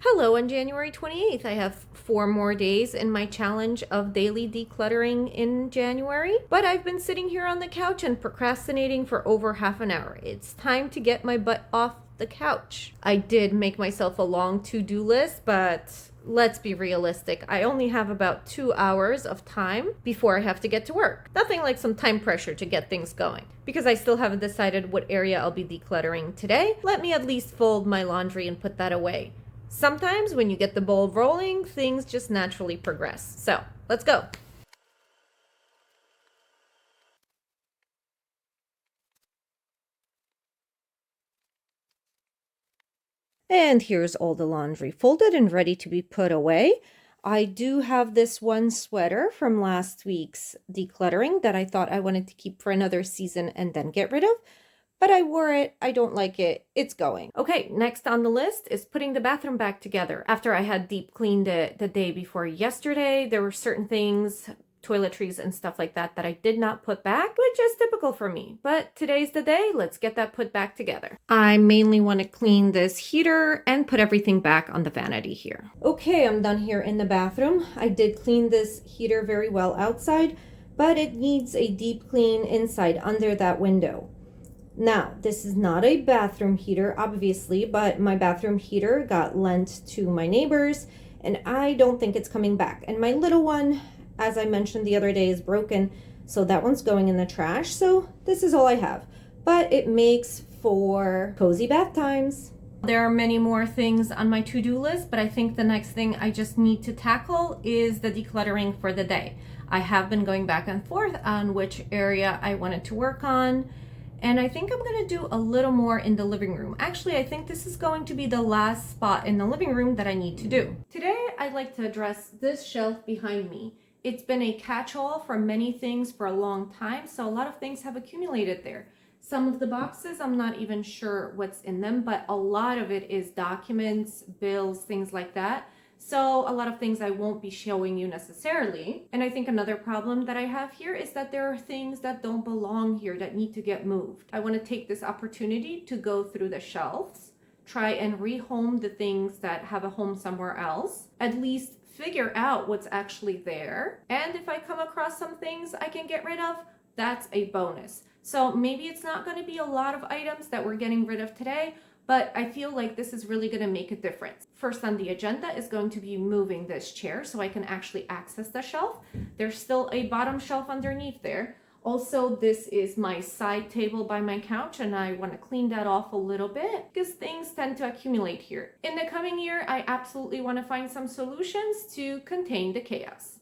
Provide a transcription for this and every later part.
Hello, on January 28th, I have 4 more days in my challenge of daily decluttering in January, but I've been sitting here on the couch and procrastinating for over half an hour. It's time to get my butt off the couch. I did make myself a long to-do list, but let's be realistic. I only have about 2 hours of time before I have to get to work. Nothing like some time pressure to get things going. Because I still haven't decided what area I'll be decluttering today, let me at least fold my laundry and put that away. Sometimes when you get the ball rolling, things just naturally progress. So, let's go. And here's all the laundry folded and ready to be put away. I do have this one sweater from last week's decluttering that I thought I wanted to keep for another season and then get rid of. But I wore it, I don't like it, it's going. Okay, next on the list is putting the bathroom back together. After I had deep cleaned it the day before yesterday, there were certain things, toiletries and stuff like that I did not put back, which is typical for me. But today's the day, let's get that put back together. I mainly want to clean this heater and put everything back on the vanity here. Okay, I'm done here in the bathroom. I did clean this heater very well outside, but it needs a deep clean inside under that window. Now, this is not a bathroom heater, obviously, but my bathroom heater got lent to my neighbors, and I don't think it's coming back. And my little one, as I mentioned the other day, is broken, so that one's going in the trash. So this is all I have. But it makes for cozy bath times. There are many more things on my to-do list, but I think the next thing I just need to tackle is the decluttering for the day. I have been going back and forth on which area I wanted to work on. And I think I'm going to do a little more in the living room. Actually, I think this is going to be the last spot in the living room that I need to do. Today, I'd like to address this shelf behind me. It's been a catch-all for many things for a long time, so a lot of things have accumulated there. Some of the boxes, I'm not even sure what's in them, but a lot of it is documents, bills, things like that. So a lot of things I won't be showing you necessarily. And I think another problem that I have here is that there are things that don't belong here that need to get moved. I want to take this opportunity to go through the shelves, try and rehome the things that have a home somewhere else, at least figure out what's actually there. And if I come across some things I can get rid of, that's a bonus. So maybe it's not going to be a lot of items that we're getting rid of today, but I feel like this is really going to make a difference. First on the agenda is going to be moving this chair so I can actually access the shelf. There's still a bottom shelf underneath there. Also, this is my side table by my couch, and I want to clean that off a little bit because things tend to accumulate here. In the coming year, I absolutely want to find some solutions to contain the chaos.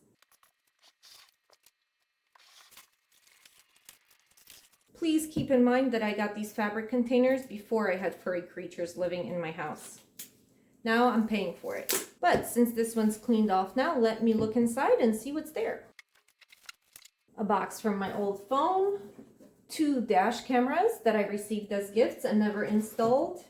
Please keep in mind that I got these fabric containers before I had furry creatures living in my house. Now I'm paying for it. But since this one's cleaned off now, let me look inside and see what's there. A box from my old phone, 2 dash cameras that I received as gifts and never installed,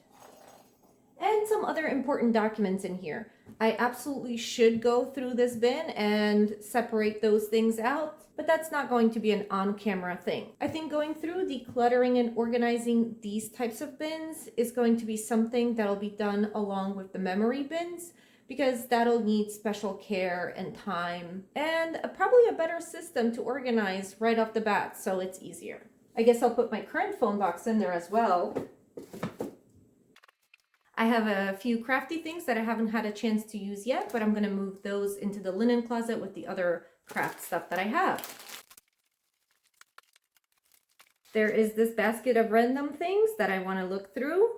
and some other important documents in here. I absolutely should go through this bin and separate those things out, but that's not going to be an on-camera thing. I think going through decluttering and organizing these types of bins is going to be something that'll be done along with the memory bins, because that'll need special care and time and probably a better system to organize right off the bat so it's easier. I guess I'll put my current phone box in there as well. I have a few crafty things that I haven't had a chance to use yet, but I'm going to move those into the linen closet with the other craft stuff that I have. There is this basket of random things that I want to look through.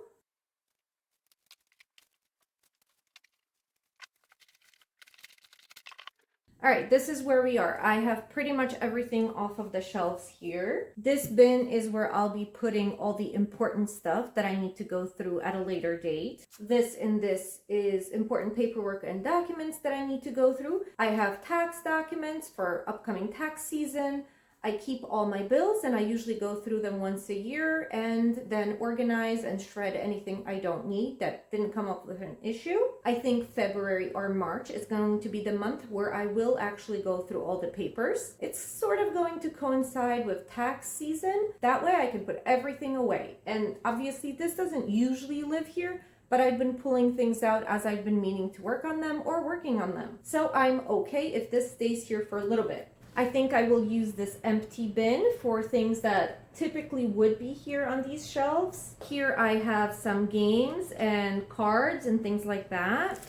All right, this is where we are. I have pretty much everything off of the shelves here. This bin is where I'll be putting all the important stuff that I need to go through at a later date. This and this is important paperwork and documents that I need to go through. I have tax documents for upcoming tax season. I keep all my bills and I usually go through them once a year and then organize and shred anything I don't need that didn't come up with an issue. I think February or March is going to be the month where I will actually go through all the papers. It's sort of going to coincide with tax season. That way I can put everything away. And obviously this doesn't usually live here, but I've been pulling things out as I've been meaning to work on them or working on them. So I'm okay if this stays here for a little bit. I think I will use this empty bin for things that typically would be here on these shelves. Here I have some games and cards and things like that.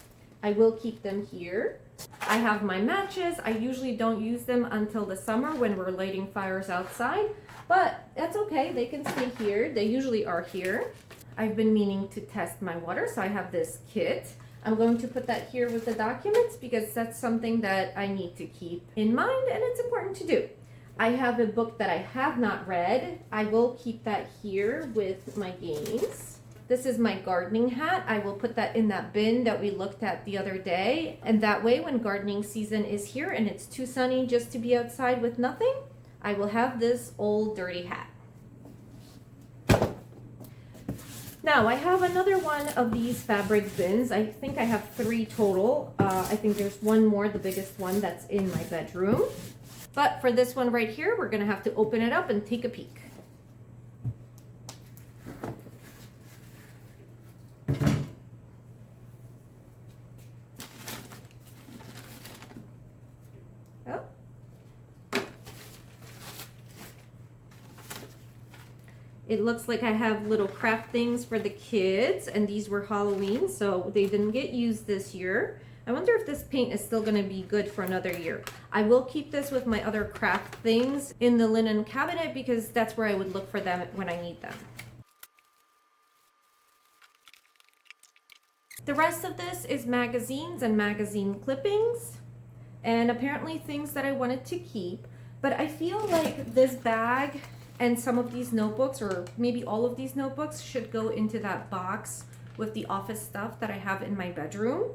I will keep them here. I have my matches. I usually don't use them until the summer when we're lighting fires outside, but that's okay. They can stay here. They usually are here. I've been meaning to test my water, so I have this kit. I'm going to put that here with the documents because that's something that I need to keep in mind and it's important to do. I have a book that I have not read. I will keep that here with my games. This is my gardening hat. I will put that in that bin that we looked at the other day. And that way, when gardening season is here and it's too sunny just to be outside with nothing, I will have this old dirty hat. Now, I have another one of these fabric bins. I think I have 3 total. I think there's one more, the biggest one that's in my bedroom. But for this one right here, we're gonna have to open it up and take a peek. Oh. It looks like I have little craft things for the kids, and these were Halloween, so they didn't get used this year. I wonder if this paint is still gonna be good for another year. I will keep this with my other craft things in the linen cabinet because that's where I would look for them when I need them. The rest of this is magazines and magazine clippings, and apparently things that I wanted to keep, but I feel like this bag and some of these notebooks, or maybe all of these notebooks, should go into that box with the office stuff that I have in my bedroom.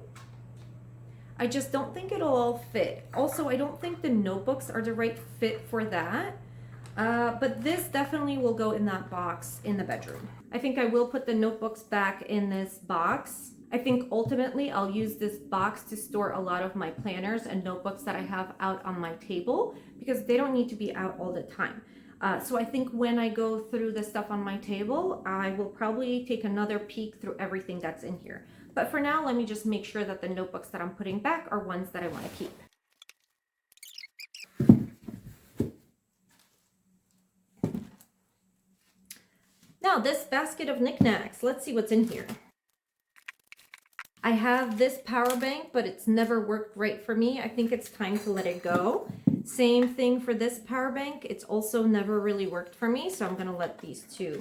I just don't think it'll all fit. Also, I don't think the notebooks are the right fit for that. But this definitely will go in that box in the bedroom. I think I will put the notebooks back in this box. I think ultimately I'll use this box to store a lot of my planners and notebooks that I have out on my table because they don't need to be out all the time. So I think when I go through the stuff on my table, I will probably take another peek through everything that's in here. But for now, let me just make sure that the notebooks that I'm putting back are ones that I want to keep. Now, this basket of knickknacks, let's see what's in here. I have this power bank, but it's never worked right for me. I think it's time to let it go. Same thing for this power bank. It's also never really worked for me, so I'm gonna let these two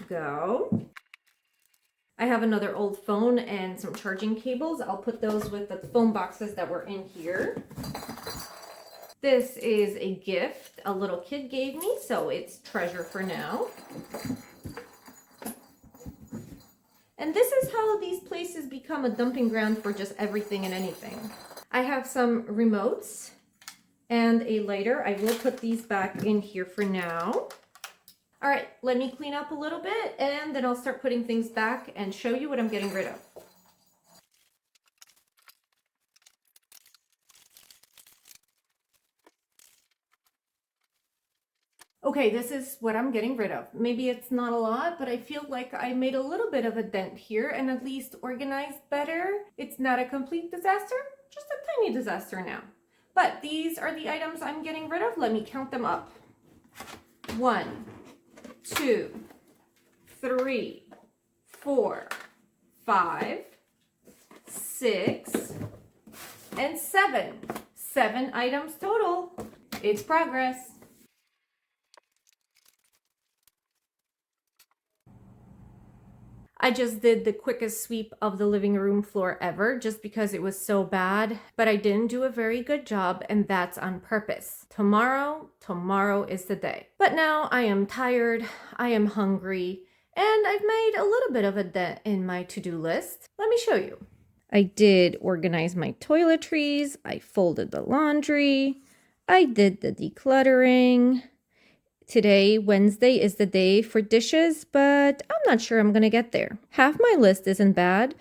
go. I have another old phone and some charging cables. I'll put those with the phone boxes that were in here. This is a gift a little kid gave me, so it's treasure for now. And this is how these places become a dumping ground for just everything and anything. I have some remotes and a lighter. I will put these back in here for now. All right, let me clean up a little bit and then I'll start putting things back and show you what I'm getting rid of. Okay, this is what I'm getting rid of. Maybe it's not a lot, but I feel like I made a little bit of a dent here and at least organized better. It's not a complete disaster, just a tiny disaster now. But these are the items I'm getting rid of. Let me count them up. 1, 2, 3, 4, 5, 6, and 7. 7 items total. It's progress. I just did the quickest sweep of the living room floor ever just because it was so bad, but I didn't do a very good job and that's on purpose. Tomorrow is the day. But now I am tired, I am hungry, and I've made a little bit of a dent in my to-do list. Let me show you. I did organize my toiletries, I folded the laundry, I did the decluttering. Today, Wednesday, is the day for dishes, but I'm not sure I'm gonna get there. Half my list isn't bad,